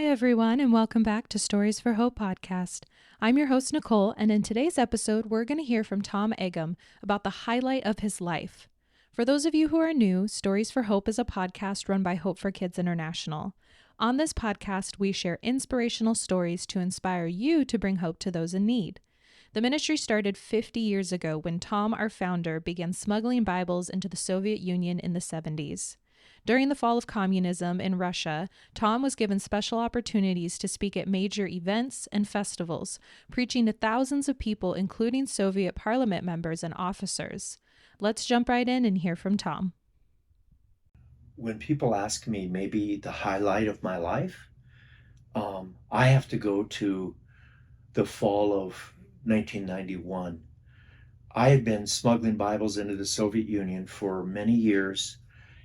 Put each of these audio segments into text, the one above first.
Hi, everyone, and welcome back to Stories for Hope podcast. I'm your host, Nicole, and in today's episode, we're going to hear from Tom Egham about the highlight of his life. For those of you who are new, Stories for Hope is a podcast run by Hope for Kids International. On this podcast, we share inspirational stories to inspire you to bring hope to those in need. The ministry started 50 years ago when Tom, our founder, began smuggling Bibles into the Soviet Union in the 70s. During the fall of communism in Russia, Tom was given special opportunities to speak at major events and festivals, preaching to thousands of people, including Soviet parliament members and officers. Let's jump right in and hear from Tom. When people ask me maybe the highlight of my life, I have to go to the fall of 1991. I had been smuggling Bibles into the Soviet Union for many years,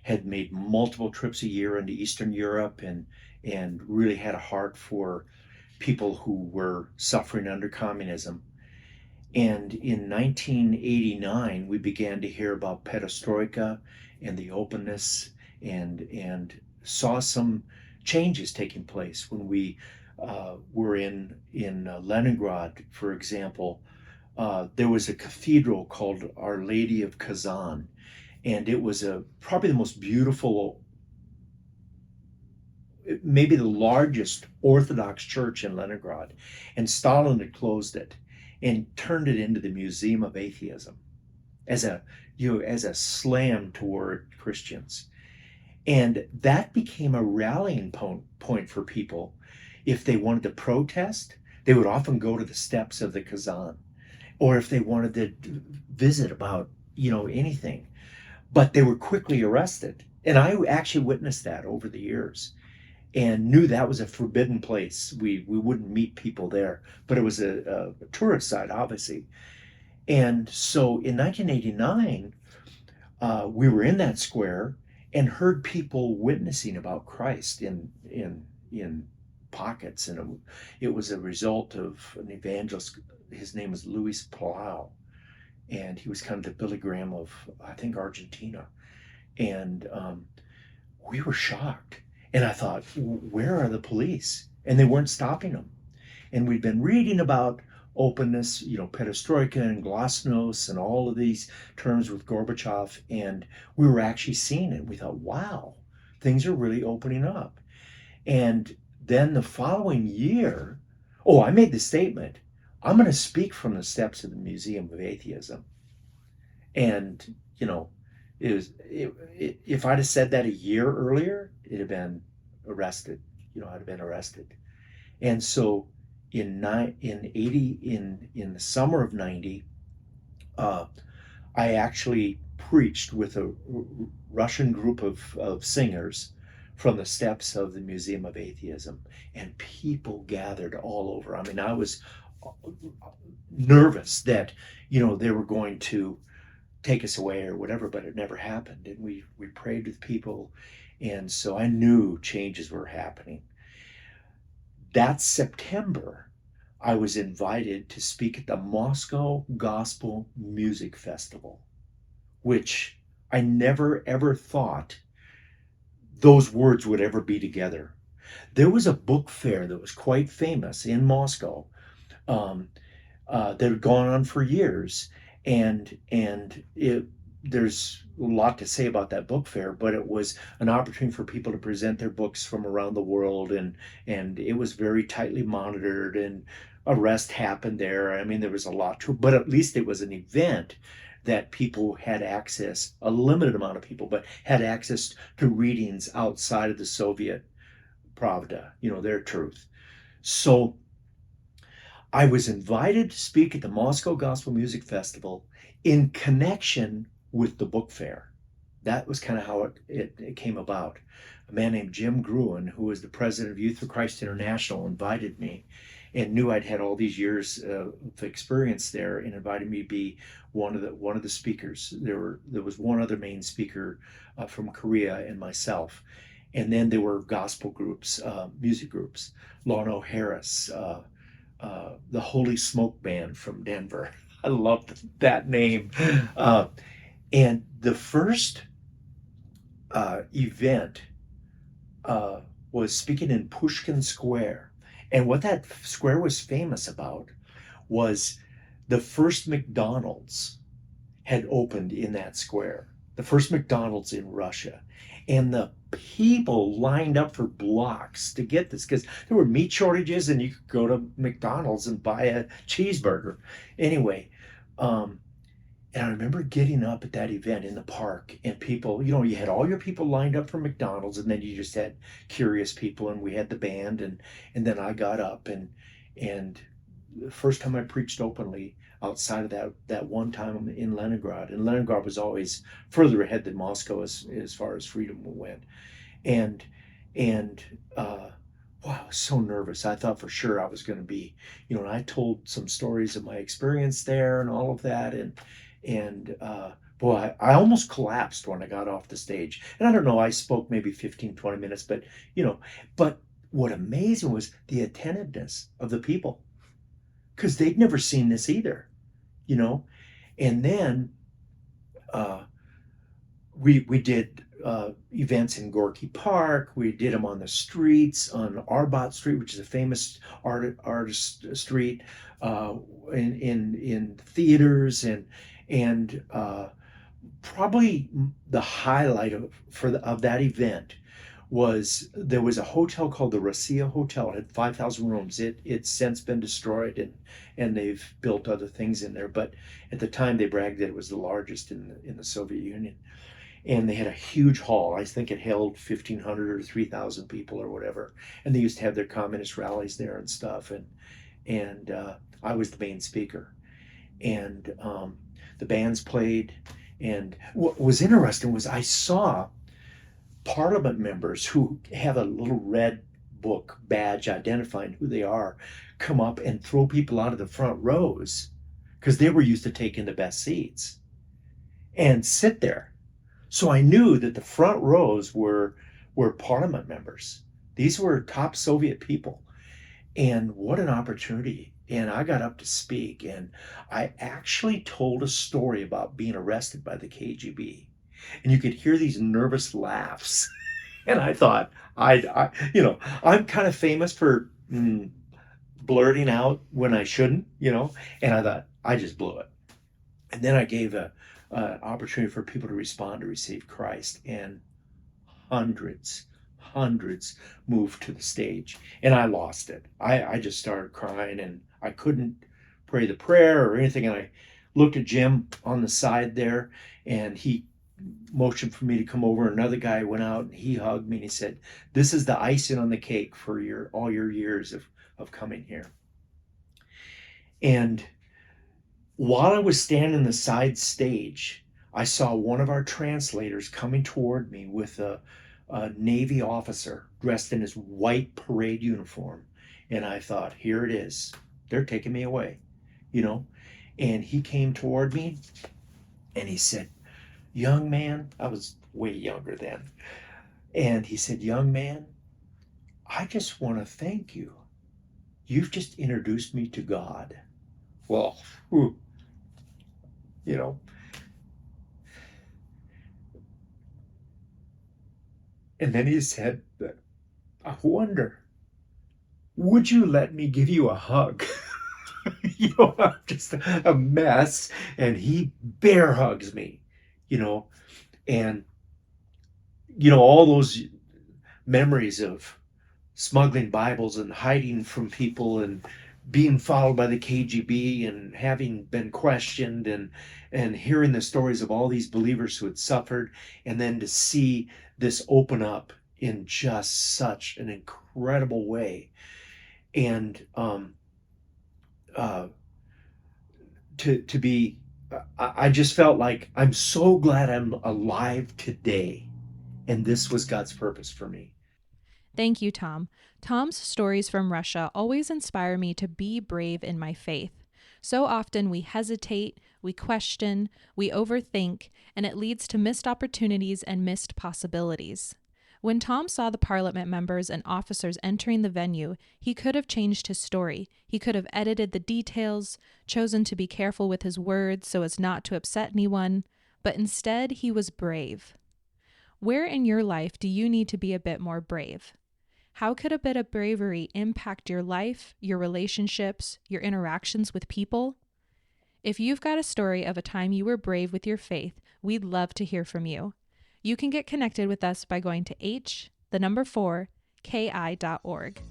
had made multiple trips a year into Eastern Europe, and really had a heart for people who were suffering under communism. And in 1989, we began to hear about perestroika and the openness, and saw some changes taking place when we were in Leningrad, for example. There was a cathedral called Our Lady of Kazan, and it was probably the most beautiful, maybe the largest Orthodox church in Leningrad, and Stalin had closed it and turned it into the Museum of Atheism as a slam toward Christians. And that became a rallying point for people. If they wanted to protest, they would often go to the steps of the Kazan, or if they wanted to visit about anything. But they were quickly arrested, and I actually witnessed that over the years, and knew that was a forbidden place. We wouldn't meet people there, but it was a tourist site, obviously. And so in 1989, we were in that square and heard people witnessing about Christ in pockets, and it was a result of an evangelist. His name was Luis Palau, and he was kind of the Billy Graham of, I think, Argentina. And we were shocked. And I thought, where are the police? And they weren't stopping them. And we'd been reading about openness, perestroika and glasnost and all of these terms with Gorbachev, and we were actually seeing it. We thought, wow, things are really opening up. And then the following year, I made the statement, I'm going to speak from the steps of the Museum of Atheism. And, if I'd have said that a year earlier, it'd have been arrested. I'd have been arrested. And so in the summer of 90, I actually preached with a Russian group of singers from the steps of the Museum of Atheism, and people gathered all over. I mean, I was nervous that they were going to take us away or whatever, but it never happened. And we prayed with people, and so I knew changes were happening. That September, I was invited to speak at the Moscow Gospel Music Festival, which I never ever thought those words would ever be together. There was a book fair that was quite famous in Moscow, um, that had gone on for years, and there's a lot to say about that book fair, but it was an opportunity for people to present their books from around the world, and it was very tightly monitored, and arrest happened there. I mean, there was a lot to it, but at least it was an event that people had access, a limited amount of people, but had access to readings outside of the Soviet Pravda, their truth. So I was invited to speak at the Moscow Gospel Music Festival in connection with the book fair. That was kind of how it came about. A man named Jim Gruen, who was the president of Youth for Christ International, invited me, and knew I'd had all these years of experience there, and invited me to be one of the speakers. There was one other main speaker from Korea and myself, and then there were gospel groups, music groups, Lorno Harris, the Holy Smoke Band from Denver. I love that name. Uh, and the first event, uh, was speaking in Pushkin Square. And what that square was famous about was the first McDonald's had opened in that square, the first McDonald's in Russia. And the people lined up for blocks to get this because there were meat shortages and you could go to McDonald's and buy a cheeseburger. Anyway, um, and I remember getting up at that event in the park and people, you had all your people lined up for McDonald's and then you just had curious people and we had the band and then I got up and the first time I preached openly outside of that one time in Leningrad, and Leningrad was always further ahead than Moscow as far as freedom went, and and wow, I was so nervous. I thought for sure I was going to be, and I told some stories of my experience there and all of that, and boy, I almost collapsed when I got off the stage. And I don't know, I spoke maybe 15, 20 minutes, but but what amazed me was the attentiveness of the people because they'd never seen this either, you know. And then uh, we did events in Gorky Park. We did them on the streets on Arbat Street, which is a famous artist street, in theaters and probably the highlight of that event was there was a hotel called the Rossiya Hotel. It had 5,000 rooms. It's since been destroyed and they've built other things in there. But at the time they bragged that it was the largest in the Soviet Union. And they had a huge hall. I think it held 1,500 or 3,000 people or whatever. And they used to have their communist rallies there and stuff. And I was the main speaker. And the bands played. And what was interesting was I saw Parliament members who have a little red book badge identifying who they are come up and throw people out of the front rows because they were used to taking the best seats and sit there. So I knew that the front rows were Parliament members. These were top Soviet people. And what an opportunity. And I got up to speak and I actually told a story about being arrested by the KGB. And you could hear these nervous laughs. And I thought, I'm kind of famous for blurting out when I shouldn't, and I thought, I just blew it. And then I gave an opportunity for people to respond to receive Christ. And hundreds moved to the stage. And I lost it. I just started crying and I couldn't pray the prayer or anything. And I looked at Jim on the side there and he motioned for me to come over. Another guy went out and he hugged me and he said, "This is the icing on the cake for all your years of coming here." And while I was standing in the side stage, I saw one of our translators coming toward me with a Navy officer dressed in his white parade uniform. And I thought, here it is. They're taking me away, And he came toward me and he said, "Young man," I was way younger then. And he said, "Young man, I just want to thank you. You've just introduced me to God." Well, whew, you know. And then he said, "I wonder, would you let me give you a hug?" I'm just a mess. And he bear hugs me, and, all those memories of smuggling Bibles and hiding from people and being followed by the KGB and having been questioned and hearing the stories of all these believers who had suffered, and then to see this open up in just such an incredible way. And to be, I just felt like I'm so glad I'm alive today, and this was God's purpose for me. Thank you, Tom. Tom's stories from Russia always inspire me to be brave in my faith. So often we hesitate, we question, we overthink, and it leads to missed opportunities and missed possibilities. When Tom saw the Parliament members and officers entering the venue, he could have changed his story. He could have edited the details, chosen to be careful with his words so as not to upset anyone, but instead he was brave. Where in your life do you need to be a bit more brave? How could a bit of bravery impact your life, your relationships, your interactions with people? If you've got a story of a time you were brave with your faith, we'd love to hear from you. You can get connected with us by going to h4ki.org.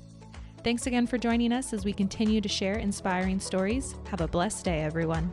Thanks again for joining us as we continue to share inspiring stories. Have a blessed day, everyone.